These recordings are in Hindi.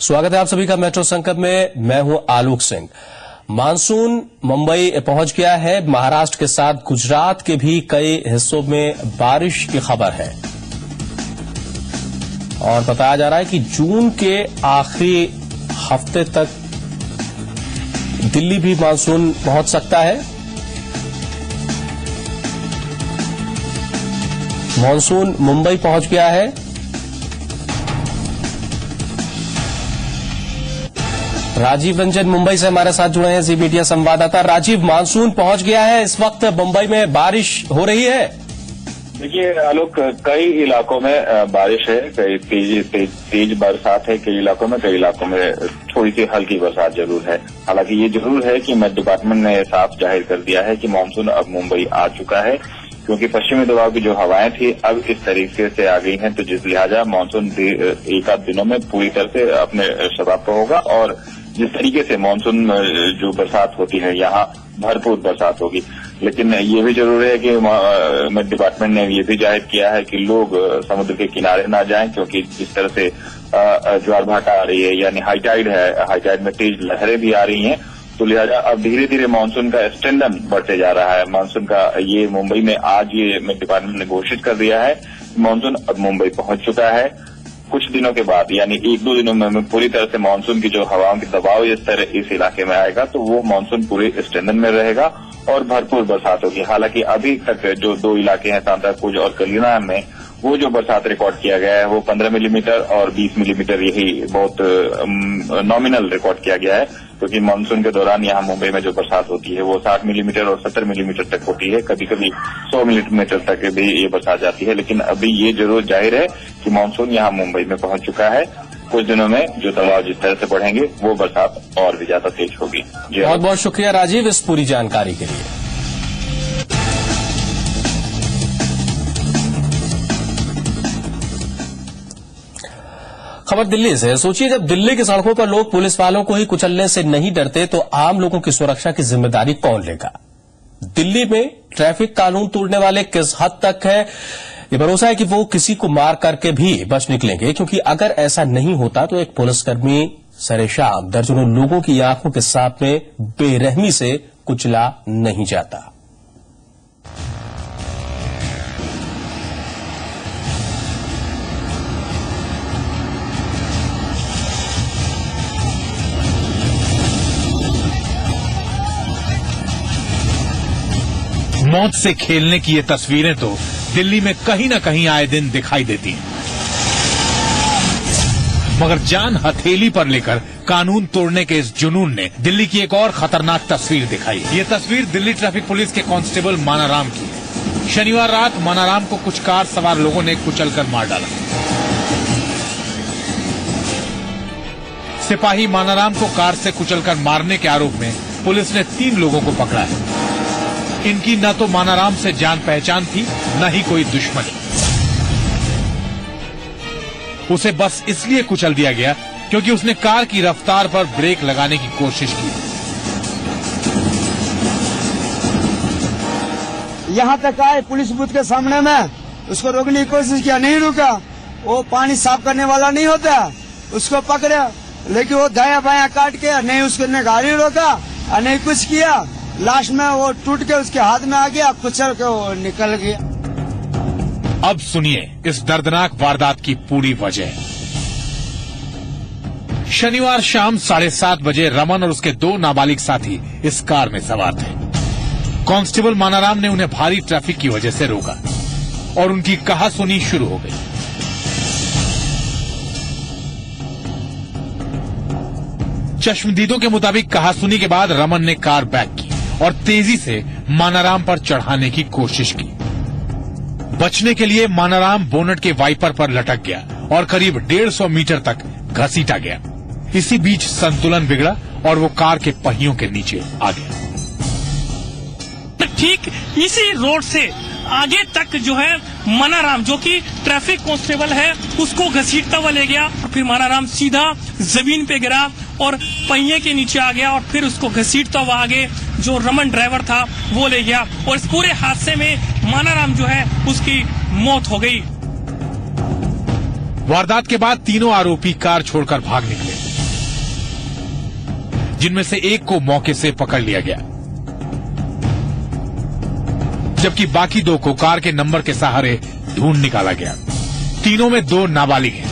स्वागत है आप सभी का मेट्रो संकट में। मैं हूं आलोक सिंह। मानसून मुंबई पहुंच गया है। महाराष्ट्र के साथ गुजरात के भी कई हिस्सों में बारिश की खबर है और बताया जा रहा है कि जून के आखिरी हफ्ते तक दिल्ली भी मानसून पहुंच सकता है। मानसून मुंबई पहुंच गया है। राजीव रंजन मुंबई से हमारे साथ जुड़े हैं, जी मीडिया संवाददाता। राजीव, मानसून पहुंच गया है, इस वक्त मुंबई में बारिश हो रही है। देखिए आलोक, कई इलाकों में बारिश है, कई तेज बरसात है कई इलाकों में थोड़ी सी हल्की बरसात जरूर है। हालांकि ये जरूर है कि मेट डिपार्टमेंट ने साफ जाहिर कर दिया है कि मानसून अब मुंबई आ चुका है, क्योंकि पश्चिमी दबाव की जो हवाएं थी अब इस तरीके से आ गई हैं, तो जिस लिहाजा मानसून एक आध दिनों में पूरी तरह से अपने शबाब पर होगा और जिस तरीके से मानसून जो बरसात होती है यहाँ भरपूर बरसात होगी। लेकिन ये भी जरूरी है कि मेट डिपार्टमेंट ने ये भी जाहिर किया है कि लोग समुद्र के किनारे ना जाएं, क्योंकि जिस तरह से ज्वार भाटा आ रही है, यानी हाईटाइड है, हाईटाइड में तेज लहरें भी आ रही हैं, तो लिहाजा अब धीरे धीरे मानसून का स्टैंडर्ड बढ़ते जा रहा है। मानसून का ये मुंबई में आज ये मेट डिपार्टमेंट ने घोषित कर दिया है मानसून अब मुंबई पहुंच चुका है। कुछ दिनों के बाद यानी एक दो दिनों में पूरी तरह से मानसून की जो हवाओं की दबाव इस इलाके में आएगा, तो वो मानसून पूरे स्टैंडर्ड में रहेगा और भरपूर बरसात होगी। हालांकि अभी तक जो दो इलाके हैं, सांताक्रूज और कलीना में, वो जो बरसात रिकॉर्ड किया गया है वो 15 मिलीमीटर और 20 मिलीमीटर, यही बहुत नॉमिनल रिकॉर्ड किया गया है, क्योंकि मानसून के दौरान यहाँ मुंबई में जो बरसात होती है वो 60 मिलीमीटर और 70 मिलीमीटर तक होती है, कभी कभी 100 मिलीमीटर तक भी ये बरसात जाती है। लेकिन अभी ये जरूर जाहिर है कि मानसून यहाँ मुंबई में पहुंच चुका है। कुछ दिनों में जो दबाव जिस तरह से बढ़ेंगे वो बरसात और भी ज्यादा तेज होगी। बहुत बहुत शुक्रिया राजीव इस पूरी जानकारी के लिए। खबर दिल्ली से। सोचिए, जब दिल्ली की सड़कों पर लोग पुलिस वालों को ही कुचलने से नहीं डरते तो आम लोगों की सुरक्षा की जिम्मेदारी कौन लेगा? दिल्ली में ट्रैफिक कानून तोड़ने वाले किस हद तक है, ये भरोसा है कि वो किसी को मार करके भी बच निकलेंगे, क्योंकि अगर ऐसा नहीं होता तो एक पुलिसकर्मी सरेशाम दर्जनों लोगों की आंखों के सामने बेरहमी से कुचला नहीं जाता। मौत से खेलने की ये तस्वीरें तो दिल्ली में कहीं न कहीं आए दिन दिखाई देती हैं, मगर जान हथेली पर लेकर कानून तोड़ने के इस जुनून ने दिल्ली की एक और खतरनाक तस्वीर दिखाई। ये तस्वीर दिल्ली ट्रैफिक पुलिस के कांस्टेबल मानाराम की है। शनिवार रात मानाराम को कुछ कार सवार लोगों ने कुचलकर मार डाला। सिपाही मानाराम को कार से कुचलकर मारने के आरोप में पुलिस ने 3 लोगों को पकड़ा है। इनकी न तो मानाराम से जान पहचान थी, न ही कोई दुश्मनी। उसे बस इसलिए कुचल दिया गया क्योंकि उसने कार की रफ्तार पर ब्रेक लगाने की कोशिश की। यहाँ तक आए पुलिस बूथ के सामने में, उसको रोकने की कोशिश किया, नहीं रुका। वो पानी साफ करने वाला नहीं होता, उसको पकड़ा, लेकिन वो दाया बाया काट के नहीं उसने गाड़ी रोका और नहीं कुछ किया। लास्ट में वो टूट के उसके हाथ में आ गया, कुचल के वो निकल गया। अब सुनिए इस दर्दनाक वारदात की पूरी वजह। शनिवार शाम 7:30 बजे रमन और उसके 2 नाबालिग साथी इस कार में सवार थे। कांस्टेबल मानाराम ने उन्हें भारी ट्रैफिक की वजह से रोका और उनकी कहासुनी शुरू हो गई। चश्मदीदों के मुताबिक कहासुनी के बाद रमन ने कार बैक की और तेजी से मानाराम पर चढ़ाने की कोशिश की। बचने के लिए मानाराम बोनट के वाइपर पर लटक गया और करीब 150 मीटर तक घसीटा गया। इसी बीच संतुलन बिगड़ा और वो कार के पहियों के नीचे आ गया। ठीक इसी रोड से आगे तक जो है मानाराम, जो कि ट्रैफिक कांस्टेबल है, उसको घसीटता हुआ ले गया। फिर मानाराम सीधा जमीन पे गिरा और पहिए के नीचे आ गया और फिर उसको घसीटता हुआ आगे जो रमन ड्राइवर था वो ले गया और इस पूरे हादसे में मानाराम जो है उसकी मौत हो गई। वारदात के बाद तीनों आरोपी कार छोड़कर भाग निकले। जिनमें से एक को मौके से पकड़ लिया गया, जबकि बाकी 2 को कार के नंबर के सहारे ढूंढ निकाला गया। तीनों में 2 नाबालिग हैं,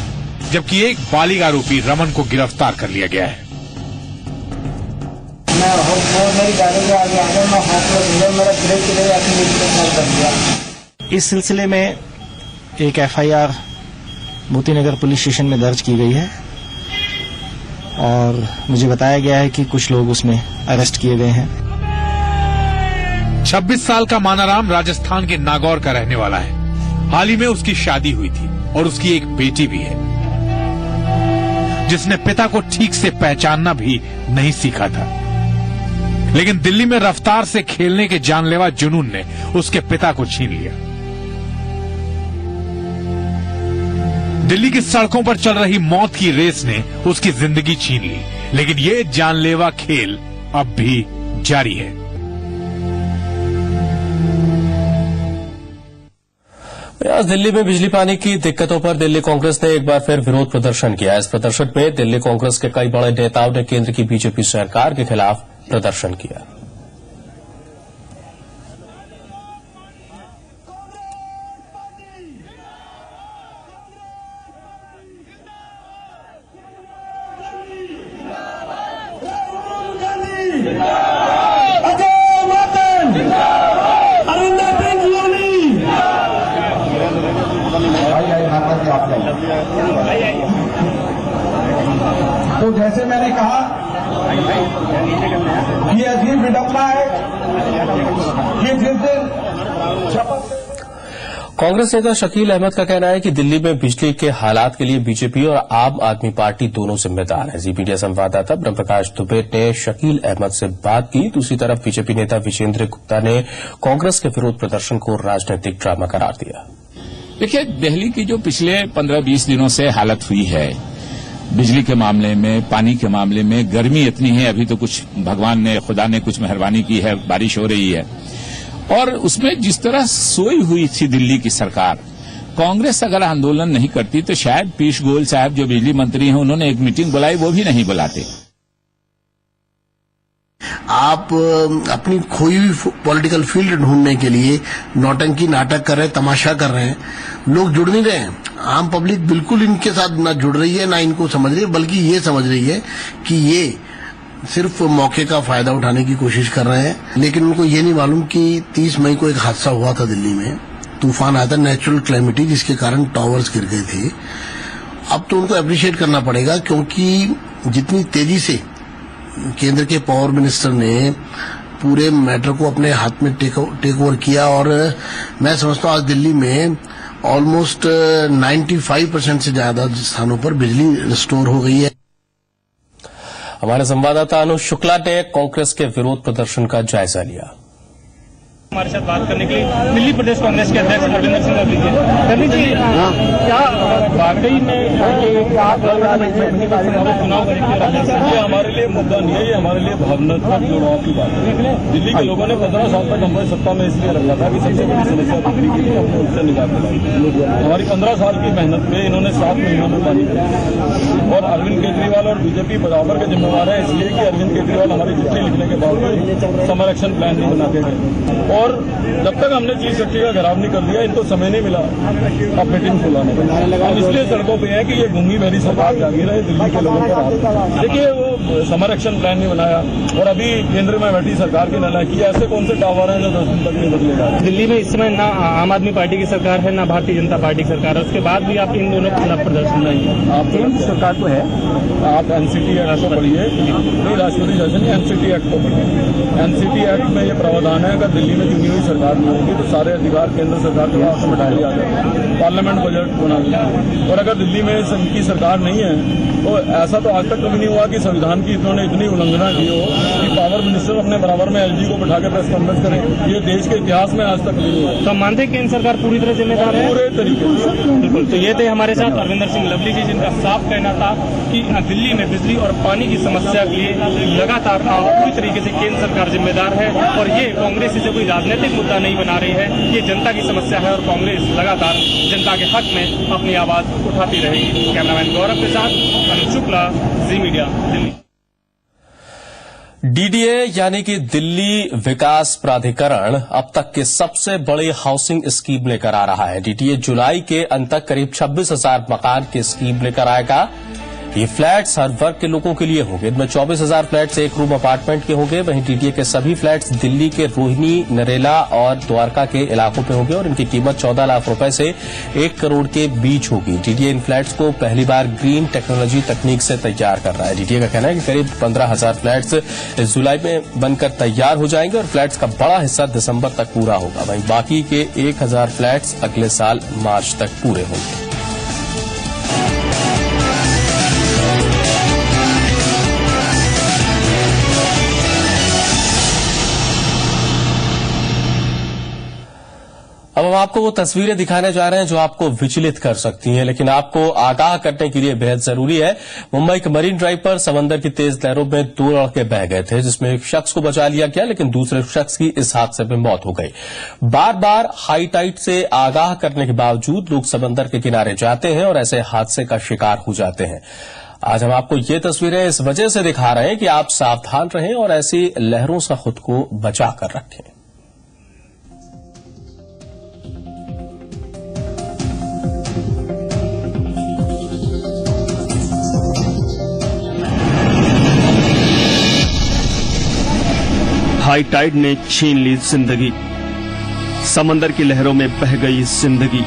जबकि एक बालिग आरोपी रमन को गिरफ्तार कर लिया गया है। इस सिलसिले में एक एफआईआर मोतीनगर पुलिस स्टेशन में दर्ज की गई है और मुझे बताया गया है कि कुछ लोग उसमें अरेस्ट किए गए हैं। 26 साल का मानाराम राजस्थान के नागौर का रहने वाला है। हाल ही में उसकी शादी हुई थी और उसकी एक बेटी भी है, जिसने पिता को ठीक से पहचानना भी नहीं सीखा था। लेकिन दिल्ली में रफ्तार से खेलने के जानलेवा जुनून ने उसके पिता को छीन लिया। दिल्ली की सड़कों पर चल रही मौत की रेस ने उसकी जिंदगी छीन ली, लेकिन ये जानलेवा खेल अब भी जारी है। आज दिल्ली में बिजली पानी की दिक्कतों पर दिल्ली कांग्रेस ने एक बार फिर विरोध प्रदर्शन किया। इस प्रदर्शन में दिल्ली कांग्रेस के कई बड़े नेताओं ने केंद्र की बीजेपी सरकार के खिलाफ प्रदर्शन किया। तो जैसे मैंने कहा, ये अजीब विडंबना है कि जिस दिन कांग्रेस नेता शकील अहमद का कहना है कि दिल्ली में बिजली के हालात के लिए बीजेपी और आम आदमी पार्टी दोनों जिम्मेदार हैं। जी मीडिया संवाददाता ब्रह्मप्रकाश दुबे ने शकील अहमद से बात की। दूसरी तरफ बीजेपी नेता विजेंद्र गुप्ता ने कांग्रेस के विरोध प्रदर्शन को राजनीतिक ड्रामा करार दिया। देखिए, दिल्ली की जो पिछले 15-20 दिनों से हालत हुई है बिजली के मामले में, पानी के मामले में, गर्मी इतनी है, अभी तो कुछ भगवान ने, खुदा ने कुछ मेहरबानी की है, बारिश हो रही है, और उसमें जिस तरह सोई हुई थी दिल्ली की सरकार, कांग्रेस अगर आंदोलन नहीं करती तो शायद पीयूष गोयल साहब जो बिजली मंत्री हैं उन्होंने एक मीटिंग बुलाई, वो भी नहीं बुलाते। आप अपनी खोई हुई पॉलिटिकल फील्ड ढूंढने के लिए नौटंकी नाटक कर रहे हैं, तमाशा कर रहे हैं, लोग जुड़ नहीं रहे हैं। आम पब्लिक बिल्कुल इनके साथ ना जुड़ रही है, ना इनको समझ रही है, बल्कि ये समझ रही है कि ये सिर्फ मौके का फायदा उठाने की कोशिश कर रहे हैं। लेकिन उनको ये नहीं मालूम कि 30 मई को एक हादसा हुआ था दिल्ली में, तूफान आया था, नेचुरल क्लैमिटी, जिसके कारण टावर्स गिर गए थे। अब तो उनको अप्रिशिएट करना पड़ेगा, क्योंकि जितनी तेजी से केंद्र के पावर मिनिस्टर ने पूरे मैटर को अपने हाथ में टेक ओवर किया, और मैं समझता हूं आज दिल्ली में ऑलमोस्ट 95% से ज्यादा स्थानों पर बिजली रिस्टोर हो गई है। हमारे संवाददाता अनुज शुक्ला ने कांग्रेस के विरोध प्रदर्शन का जायजा लिया। हमारे साथ बात करने के लिए दिल्ली प्रदेश कांग्रेस के अध्यक्ष अरविंदर सिंह लवली जी, क्या वाकई में चुनाव ये हमारे लिए मुद्दा नहीं है, ये हमारे लिए भावनात्मक जुड़ाव की बात है। दिल्ली के लोगों ने 15 साल तक हमें सत्ता में इसलिए रखा था कि सबसे बड़ी समस्या बिजली की थी, हमने उससे निकाल दिलाई। हमारी 15 साल की मेहनत पे इन्होंने 7 महीनों में पानी करी, और अरविंद केजरीवाल और बीजेपी बराबर के जिम्मेवार है, इसलिए कि अरविंद केजरीवाल हमारी चिट्ठी लिखने के बावजूद समर एक्शन प्लान नहीं बनाते गए, और जब तक हमने चीज शक्ति का घेराव नहीं कर दिया, इनको समय नहीं मिला अब मीटिंग बुलाने का। अब इसलिए सड़कों पे है कि ये गूंगी मेरी सरकार जागी रहे, दिल्ली के लोगों पर हाथ। देखिए, वो समर एक्शन प्लान नहीं बनाया, और अभी केंद्र में बैठी सरकार की नालायकी, ऐसे कौन से टावर हैं जो 10 दिन तक नहीं बदलेगा। दिल्ली में इस समय ना आम आदमी पार्टी की सरकार है, ना भारतीय जनता पार्टी की सरकार है, उसके बाद भी आप इन दोनों के खिलाफ प्रदर्शन नहीं। आप केंद्र सरकार तो है, आप एनसीटी एक्ट को पढ़िए, नहीं राष्ट्रपति शासन, एनसीटी एक्ट को पढ़िए। एनसीटी एक्ट में ये प्रावधान है, अगर दिल्ली में चुनी हुई सरकार नहीं होगी तो सारे अधिकार केंद्र सरकार के पास में डाले जाते हैं, पार्लियामेंट बजट बना लिया। और अगर दिल्ली में इनकी सरकार नहीं है तो ऐसा तो आज तक कभी नहीं हुआ कि संविधान की इन्होंने इतनी उल्लंघना की हो कि पावर मिनिस्टर अपने बराबर में एलजी को बैठा के प्रेस कॉन्फ्रेंस करें। ये देश के इतिहास में आज तक कभी नहीं हुआ। तो मानते केंद्र सरकार पूरी तरह जिम्मेदार है, पूरे तरीके से। बिल्कुल। तो ये थे हमारे साथ अरविंदर सिंह लवली जी, जिनका साफ कहना था कि दिल्ली में बिजली और पानी की समस्या के लिए लगातार पूरी तरीके से केंद्र सरकार जिम्मेदार है, और ये कांग्रेस इसे कोई राजनीतिक मुद्दा नहीं बना रही है, ये जनता की समस्या है, और कांग्रेस लगातार जनता के हक में अपनी आवाज उठाती रहेगी। कैमरामैन गौरव के साथ अनुज शुक्ला, जी मीडिया, दिल्ली। डीडीए यानी कि दिल्ली विकास प्राधिकरण अब तक के सबसे बड़ी हाउसिंग स्कीम लेकर आ रहा है। डीडीए जुलाई के अंत तक करीब 26,000 मकान की स्कीम लेकर आएगा। ये फ्लैट्स हर वर्ग के लोगों के लिए होंगे। इनमें 24,000 फ्लैट्स एक रूम अपार्टमेंट के होंगे। वहीं डीडीए के सभी फ्लैट्स दिल्ली के रोहिणी, नरेला और द्वारका के इलाकों में होंगे और इनकी कीमत 14 लाख रुपए से 1 करोड़ के बीच होगी। डीडीए इन फ्लैट्स को पहली बार ग्रीन टेक्नोलॉजी तकनीक से तैयार कर रहा है। डीडीए का कहना है कि करीब 15,000 फ्लैट्स इस जुलाई में बनकर तैयार हो जाएंगे और फ्लैट्स का बड़ा हिस्सा दिसंबर तक पूरा होगा। वहीं बाकी के 1,000 फ्लैट्स अगले साल मार्च तक पूरे होंगे। अब हम आपको वो तस्वीरें दिखाने जा रहे हैं जो आपको विचलित कर सकती हैं, लेकिन आपको आगाह करने के लिए बेहद जरूरी है। मुंबई के मरीन ड्राइव पर समंदर की तेज लहरों में 2 लड़के बह गए थे, जिसमें एक शख्स को बचा लिया गया, लेकिन दूसरे शख्स की इस हादसे में मौत हो गई। बार बार हाई टाइड से आगाह करने के बावजूद लोग समंदर के किनारे जाते हैं और ऐसे हादसे का शिकार हो जाते हैं। आज हम आपको ये तस्वीरें इस वजह से दिखा रहे हैं कि आप सावधान रहें और ऐसी लहरों से खुद को बचा कर रखें। हाई टाइड ने छीन ली जिंदगी, समंदर की लहरों में बह गई जिंदगी,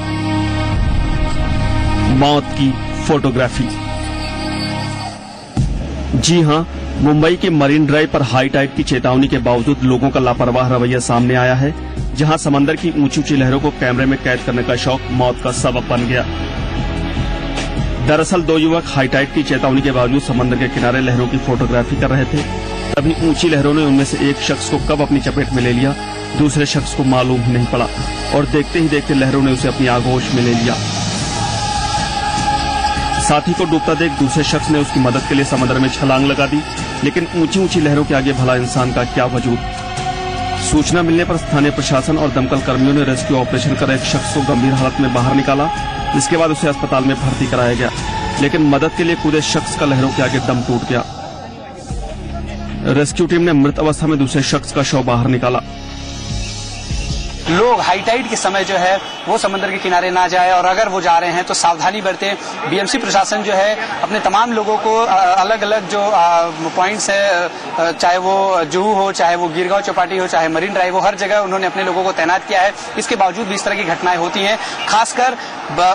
मौत की फोटोग्राफी। जी हां, मुंबई के मरीन ड्राइव पर हाई टाइड की चेतावनी के बावजूद लोगों का लापरवाह रवैया सामने आया है, जहां समंदर की ऊंची ऊंची लहरों को कैमरे में कैद करने का शौक मौत का सबब बन गया। दरअसल 2 युवक हाई टाइड की चेतावनी के बावजूद समंदर के किनारे लहरों की फोटोग्राफी कर रहे थे। तभी ऊंची लहरों ने उनमें से एक शख्स को कब अपनी चपेट में ले लिया, दूसरे शख्स को मालूम ही नहीं पड़ा और देखते ही देखते लहरों ने उसे अपनी आगोश में ले लिया। साथी को डूबता देख दूसरे शख्स ने उसकी मदद के लिए समंदर में छलांग लगा दी, लेकिन ऊंची ऊंची लहरों के आगे भला इंसान का क्या वजूद। सूचना मिलने पर स्थानीय प्रशासन और दमकल कर्मियों ने रेस्क्यू ऑपरेशन कर एक शख्स को गंभीर हालत में बाहर निकाला, जिसके बाद उसे अस्पताल में भर्ती कराया गया, लेकिन मदद के लिए कूदे शख्स का लहरों के आगे दम टूट गया। रेस्क्यू टीम ने मृत अवस्था में दूसरे शख्स का शव बाहर निकाला। लोग हाई टाइड के समय जो है वो समंदर के किनारे ना जाए और अगर वो जा रहे हैं तो सावधानी बरतें। बीएमसी प्रशासन जो है अपने तमाम लोगों को अलग अलग जो पॉइंट्स है, चाहे वो जुहू हो, चाहे वो गिरगांव चौपाटी हो, चाहे मरीन ड्राइव हो, हर जगह उन्होंने अपने लोगों को तैनात किया है। इसके बावजूद भी इस तरह की घटनाएं होती हैं। खासकर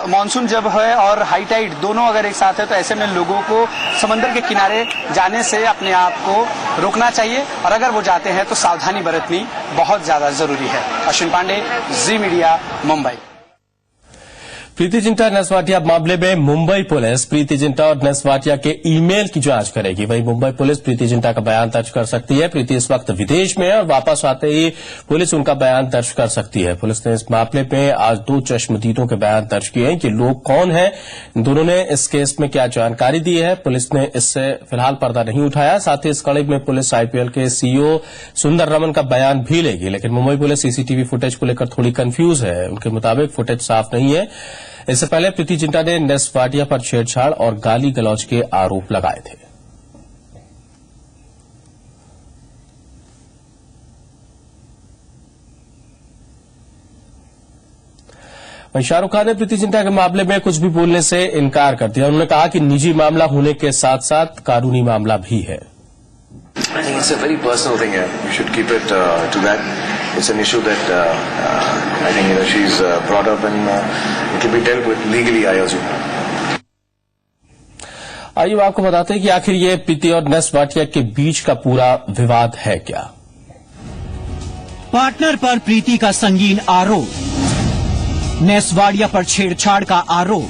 मानसून जब है और हाई टाइड दोनों अगर एक साथ है तो ऐसे में लोगों को समंदर के किनारे जाने से अपने आप को रोकना चाहिए और अगर वो जाते हैं तो सावधानी बरतनी बहुत ज्यादा जरूरी है। अश्विन पांडे, जी मीडिया, मुंबई। प्रीति जिंटा नसवाटिया मामले में मुंबई पुलिस प्रीति जिंटा और नसवाटिया के ईमेल की जांच करेगी। वहीं मुंबई पुलिस प्रीति जिंटा का बयान दर्ज कर सकती है। प्रीति इस वक्त विदेश में है और वापस आते ही पुलिस उनका बयान दर्ज कर सकती है। पुलिस ने इस मामले में आज 2 चश्मदीदों के बयान दर्ज किए हैं कि लोग कौन हैं, दोनों ने इस केस में क्या जानकारी दी है। पुलिस ने इससे फिलहाल पर्दा नहीं उठाया। साथ ही इस कड़ी में पुलिस आईपीएल के सीईओ सुंदर रमन का बयान भी लेगी, लेकिन मुंबई पुलिस सीसीटीवी फुटेज को लेकर थोड़ी कंफ्यूज है। उनके मुताबिक फुटेज साफ नहीं है। इससे पहले प्रीति जिंटा ने नसवाटिया पर छेड़छाड़ और गाली गलौज के आरोप लगाए थे। वहीं शाहरुख खान ने प्रीति जिंटा के मामले में कुछ भी बोलने से इनकार कर दिया। उन्होंने कहा कि निजी मामला होने के साथ साथ कानूनी मामला भी है। I think it's a very personal thing. You should keep it to that. It's an issue that I think she's brought up and it will be dealt with legally, I assume. आइए आपको बताते हैं कि आखिर ये प्रीति और नसवाटिया के बीच का पूरा विवाद है क्या। पार्टनर पर प्रीति का संगीन आरोप, नसवाटिया पर छेड़छाड़ का आरोप,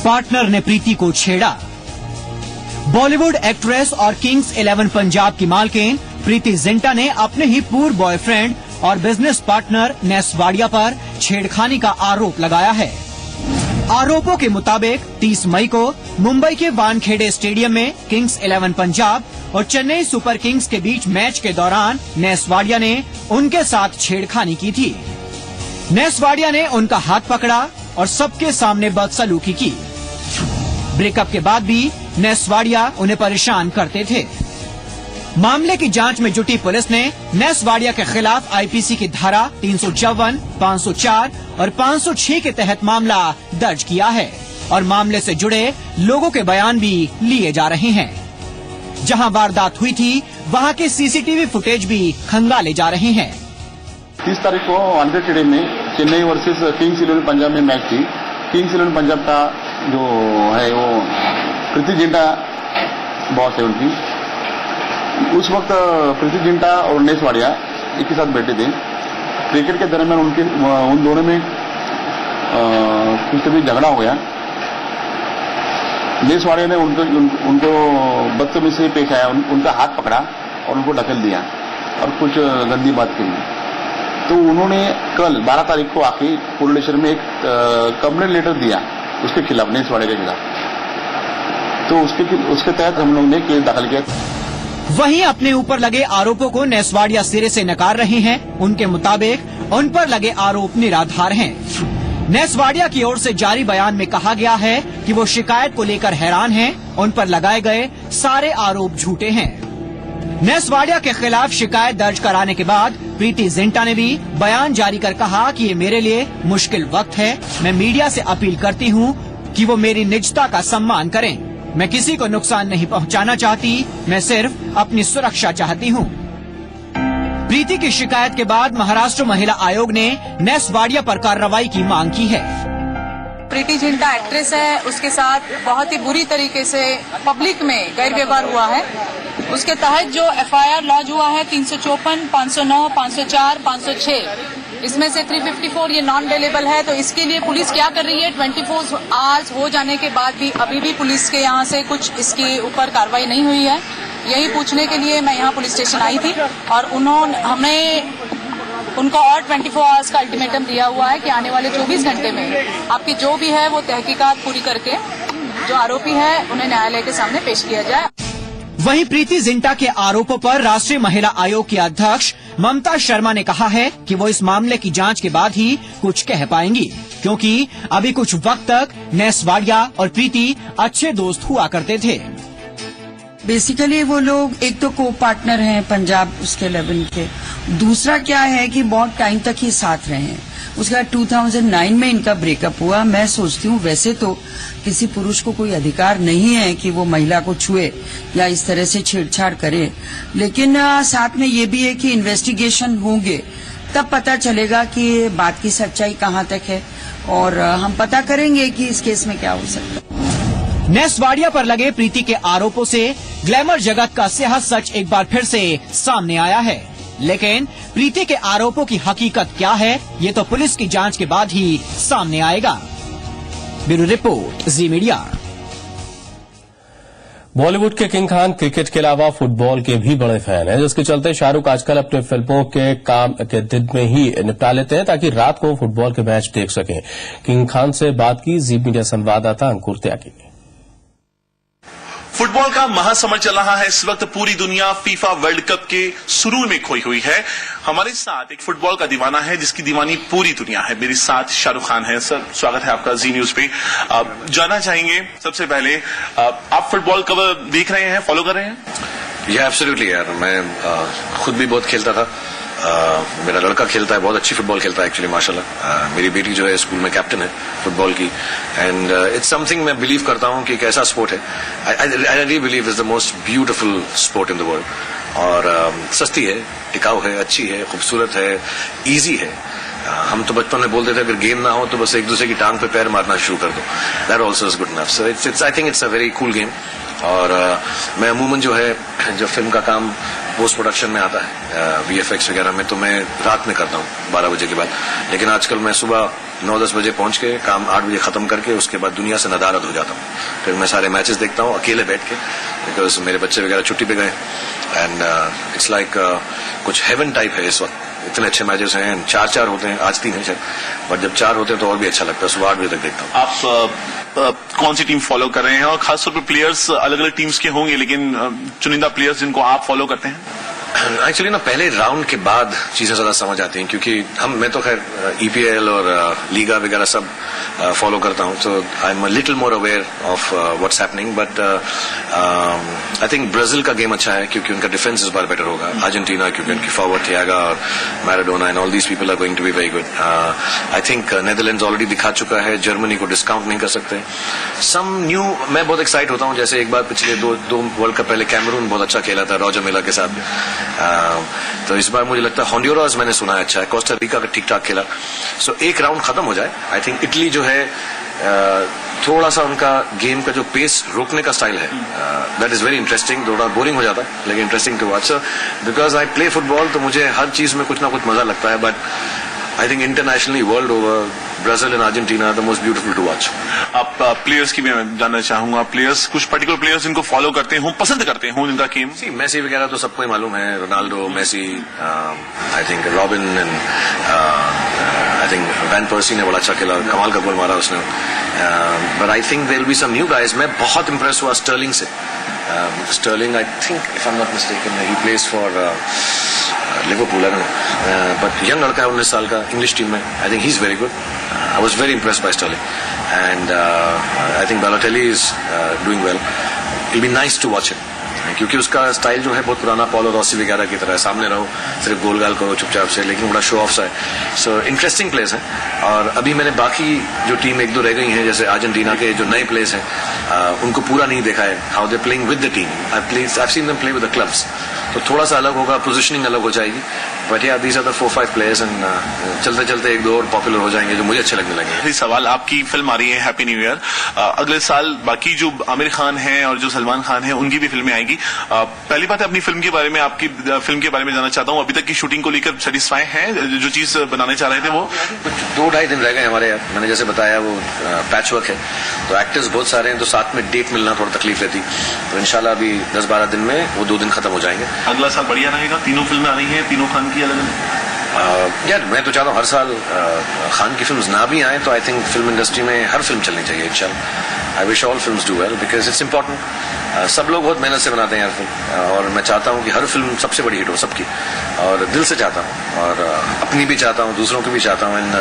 पार्टनर ने प्रीति को छेड़ा। बॉलीवुड एक्ट्रेस और किंग्स 11 पंजाब की मालकिन प्रीति जिंटा ने अपने ही पूर्व बॉयफ्रेंड और बिजनेस पार्टनर नसवाटिया पर छेड़खानी का आरोप लगाया है। आरोपों के मुताबिक 30 मई को मुंबई के वानखेड़े स्टेडियम में किंग्स 11 पंजाब और चेन्नई सुपर किंग्स के बीच मैच के दौरान नसवाटिया ने उनके साथ छेड़खानी की थी। नसवाटिया ने उनका हाथ पकड़ा और सबके सामने बदसलूकी की। ब्रेकअप के बाद भी नसवाटिया उन्हें परेशान करते थे। मामले की जांच में जुटी पुलिस ने नेस वाडिया के खिलाफ आईपीसी की धारा 354, 504 और 506 के तहत मामला दर्ज किया है और मामले से जुड़े लोगों के बयान भी लिए जा रहे हैं। जहां वारदात हुई थी वहां के सीसीटीवी फुटेज भी खंगाले जा रहे हैं। 30 तारीख को वानखेड़े स्टेडियम में चेन्नई वर्सेस किंग्स 11 पंजाब में मैच थी। किंग्स 11 पंजाब का जो है वो प्रीति जिंटा बॉस है उनकी। उस वक्त प्रीति जिंटा और नेस वाडिया एक ही साथ बैठे थे। क्रिकेट के दरमियान उन दोनों में कुछ तभी झगड़ा हो गया। नेस वाडिया ने उनको बदतमीजी से पेश आया, उनका हाथ पकड़ा और उनको ढकेल दिया और कुछ गंदी बात की। तो उन्होंने कल 12 तारीख को आके पुलिस स्टेशन में एक कंप्लेंट लेटर दिया उसके खिलाफ, नेस वाडिया के खिलाफ। तो उसके तहत हम लोग ने केस दाखिल किया। वहीं अपने ऊपर लगे आरोपों को नेस वाडिया सिरे से नकार रहे हैं। उनके मुताबिक उन पर लगे आरोप निराधार हैं। नेस वाडिया की ओर से जारी बयान में कहा गया है कि वो शिकायत को लेकर हैरान हैं। उन पर लगाए गए सारे आरोप झूठे हैं। नेस वाडिया के खिलाफ शिकायत दर्ज कराने के बाद प्रीति जिंटा ने भी बयान जारी कर कहा कि ये मेरे लिए मुश्किल वक्त है। मैं मीडिया से अपील करती हूँ कि वो मेरी निजता का सम्मान करें। मैं किसी को नुकसान नहीं पहुंचाना चाहती, मैं सिर्फ अपनी सुरक्षा चाहती हूं। प्रीति की शिकायत के बाद महाराष्ट्र महिला आयोग ने नेस वाडिया पर कार्रवाई की मांग की है। प्रीति जिंटा एक्ट्रेस है, उसके साथ बहुत ही बुरी तरीके से पब्लिक में गैर व्यवहार हुआ है। उसके तहत जो एफआईआर लॉन्च हुआ है 354, 509, 504, 506, इसमें से 354 ये नॉन अवेलेबल है। तो इसके लिए पुलिस क्या कर रही है, 24 आवर्स हो जाने के बाद भी अभी भी पुलिस के यहाँ से कुछ इसके ऊपर कार्रवाई नहीं हुई है। यही पूछने के लिए मैं यहाँ पुलिस स्टेशन आई थी और हमें उनको और 24 आवर्स का अल्टीमेटम दिया हुआ है कि आने वाले 24 घंटे में आपकी जो भी है वो तहकीकात पूरी करके जो आरोपी है उन्हें न्यायालय के सामने पेश किया जाए। वहीं प्रीति जिंटा के आरोपों पर राष्ट्रीय महिला आयोग की अध्यक्ष ममता शर्मा ने कहा है कि वो इस मामले की जांच के बाद ही कुछ कह पाएंगी, क्योंकि अभी कुछ वक्त तक नेस वाडिया और प्रीति अच्छे दोस्त हुआ करते थे। बेसिकली वो लोग एक तो को पार्टनर हैं पंजाब उसके लेवल के, दूसरा क्या है कि बहुत टाइम तक ही साथ रहे हैं। उसके बाद 2009 में इनका ब्रेकअप हुआ। मैं सोचती हूँ वैसे तो किसी पुरुष को कोई अधिकार नहीं है कि वो महिला को छुए या इस तरह से छेड़छाड़ करे, लेकिन साथ में ये भी है कि इन्वेस्टिगेशन होंगे तब पता चलेगा कि बात की सच्चाई कहाँ तक है और हम पता करेंगे कि इस केस में क्या हो सकता है। नेस वाडिया पर लगे प्रीति के आरोपों से ग्लैमर जगत का स्याह सच एक बार फिर से सामने आया है, लेकिन प्रीति के आरोपों की हकीकत क्या है ये तो पुलिस की जांच के बाद ही सामने आएगा। ब्यूरो रिपोर्ट, जी मीडिया। बॉलीवुड के किंग खान क्रिकेट के अलावा फुटबॉल के भी बड़े फैन हैं, जिसके चलते शाहरुख आजकल अपने फिल्मों के काम के दिन में ही निपटा लेते हैं ताकि रात को फुटबॉल के मैच देख सकें। किंग खान से बात की जी मीडिया संवाददाता अंकुर त्यागी ने। फुटबॉल का महासमर चल रहा है इस वक्त। पूरी दुनिया फीफा वर्ल्ड कप के सुरूर में खोई हुई है। हमारे साथ एक फुटबॉल का दीवाना है जिसकी दीवानी पूरी दुनिया है। मेरे साथ शाहरुख खान है। सर, स्वागत है आपका जी न्यूज पे। जानना चाहेंगे सबसे पहले, आप फुटबॉल कब देख रहे हैं, फॉलो कर रहे हैं? या एब्सोल्युटली यार, मैं खुद भी बहुत खेलता था। मेरा लड़का खेलता है, बहुत अच्छी फुटबॉल खेलता है एक्चुअली माशाल्लाह। मेरी बेटी जो है स्कूल में कैप्टन है फुटबॉल की, एंड इट्स समथिंग मैं बिलीव करता हूँ कि एक ऐसा स्पोर्ट है, I really believe is the most beautiful sport in the world. और सस्ती है, टिकाऊ है, अच्छी है, खूबसूरत है, इजी है। हम तो बचपन में बोलते थे अगर गेम ना हो तो बस एक दूसरे की टांग पे पैर मारना शुरू कर दो। That also is good enough. So it's I think it's a very cool game. और मैं अमूमन जो है, जब फिल्म का काम पोस्ट प्रोडक्शन में आता है वीएफएक्स वगैरह में, तो मैं रात में करता हूँ 12 बजे के बाद। लेकिन आजकल मैं सुबह 9-10 बजे पहुंच के काम 8 बजे खत्म करके उसके बाद दुनिया से नदारद हो जाता हूँ। फिर मैं सारे मैचेस देखता हूँ अकेले बैठ के, बिकॉज मेरे बच्चे वगैरह छुट्टी पे गए। एंड इट्स लाइक कुछ हेवन टाइप है इस वक्त। इतने अच्छे मैचेस हैं, 4-4 होते हैं, आज 3 हैं शायद, बट जब 4 होते हैं तो और भी अच्छा लगता है। सुबह 8 बजे तक देखता हूँ। आप कौन सी टीम फॉलो कर रहे हैं? और खासतौर पर प्लेयर्स अलग अलग टीम्स के होंगे, लेकिन चुनिंदा प्लेयर्स जिनको आप फॉलो करते हैं? एक्चुअली ना पहले राउंड के बाद चीजें ज्यादा समझ आती हैं, क्योंकि मैं तो खैर ईपीएल और लीगा वगैरह सब फॉलो करता हूं, तो I am a little more aware of what's happening, but I think Brazil का गेम अच्छा है क्योंकि उनका डिफेंस इस बार बेटर होगा। अर्जेंटीना क्योंकि उनकी फॉरवर्ड थियागा और Maradona and all these people are going to be very good. I think Netherlands already दिखा चुका है, जर्मनी को डिस्काउंट नहीं कर सकते। सम न्यू, मैं बहुत एक्साइट होता हूं, जैसे एक बार पिछले दो वर्ल्ड कप पहले कैमरून बहुत अच्छा खेला था रॉजर मिला के साथ, तो इस बार मुझे लगता है होंडुरास मैंने सुना है अच्छा है, कोस्टा रिका का ठीक ठाक खेला। सो एक राउंड खत्म हो जाए, आई थिंक इटली जो है थोड़ा सा उनका गेम का जो पेस रोकने का स्टाइल है, दैट इज वेरी इंटरेस्टिंग। थोड़ा बोरिंग हो जाता है लेकिन interesting to watch, because I play football, तो मुझे हर चीज में कुछ ना कुछ मजा लगता है, but I think internationally world over Brazil and Argentina the most beautiful to watch. आप प्लेयर्स की भी मैं जानना चाहूंगा, प्लेयर्स कुछ पर्टिकुलर प्लेयर्स जिनको फॉलो करते हो, पसंद करते हो जिनका गेम? मेसी वगैरह तो सबको ही मालूम है, Ronaldo, Messi, I think Robin and I think van Persie ने बड़ा अच्छा खेला, कमाल का गोल मारा उसने, but I think there will be some new guys. मैं बहुत इंप्रेस हुआ स्टर्लिंग से। Sterling I think if I am not mistaken he plays for Liverpool, but young लड़का है, 19 साल का, इंग्लिश टीम में। I think he is very good. I was very impressed by Sterling and I think Balotelli is doing well. It will be nice to watch him क्योंकि उसका स्टाइल जो है बहुत पुराना पॉलो रॉसी वगैरह की तरह है, सामने रहो, सिर्फ गोल गाल करो चुपचाप से, लेकिन बड़ा शो ऑफ सा है। सो इंटरेस्टिंग प्लेस है। और अभी मैंने बाकी जो टीम एक दो रह गई हैं, जैसे अर्जेंटीना के जो नए प्लेस हैं, उनको पूरा नहीं देखा है, how they playing with the team. I seen them play with the clubs, तो थोड़ा सा अलग होगा, पोजिशनिंग अलग हो जाएगी, बट या these are the 4-5 players and चलते चलते एक दो और पॉपुलर हो जाएंगे जो मुझे अच्छे लगने लगे। सवाल, आपकी फिल्म आ रही है हैप्पी न्यू ईयर, अगले साल बाकी जो आमिर खान है और जो सलमान खान है उनकी भी फिल्में आएंगी। पहली बात है अपनी फिल्म के बारे में, आपकी फिल्म के बारे में जानना चाहता हूँ, अभी तक की शूटिंग को लेकर सेटिस्फाई हैं? जो चीज बनाने चाह रहे थे वो 2-2.5 दिन रह गए हमारे। मैंने जैसे बताया वो पैच वर्क है, तो एक्टर्स बहुत सारे हैं, तो साथ में डेट मिलना थोड़ा तकलीफ रहती, तो इंशाल्लाह अभी 10-12 दिन में वो 2 दिन खत्म हो जाएंगे। अगला साल बढ़िया रहेगा, तीनों फिल्में आ रही हैं, तीनों खान की अलग यार मैं तो चाहता हूँ हर साल खान की फिल्म्स ना भी आए, तो आई थिंक फिल्म इंडस्ट्री में हर फिल्म चलनी चाहिए इंशाल्लाह। I wish all films do well because it's important. सब लोग बहुत मेहनत से बनाते हैं हर फिल्म, और मैं चाहता हूँ कि हर फिल्म सबसे बड़ी हिट हो सबकी, और दिल से चाहता हूँ, और अपनी भी चाहता हूँ, दूसरों की भी चाहता हूँ। इन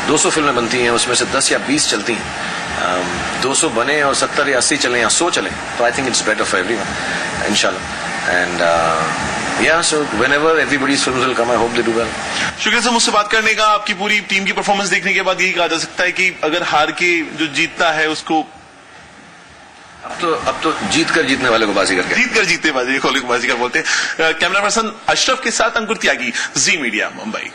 200 फिल्में बनती हैं, उसमें से 10 या 20 चलती हैं। 200 बने और 70 या 80 चलें या 100 चलें, तो I think it's better for everyone इंशाल्लाह। And yeah, so whenever everybody's films will come, I hope they do well. शुक्रिया सर मुझसे बात करने का। आपकी पूरी टीम की परफॉर्मेंस देखने के बाद यही कहा जा सकता है कि अगर हार के जो जीतता है उसको अब तो जीत कर जीतने वाले को बाजीगर कहते हैं। जीत कर जीतने वाले को बाजीगर बोलते हैं। कैमरा पर्सन अशरफ के साथ अंकुर त्यागी, जी मीडिया, मुंबई।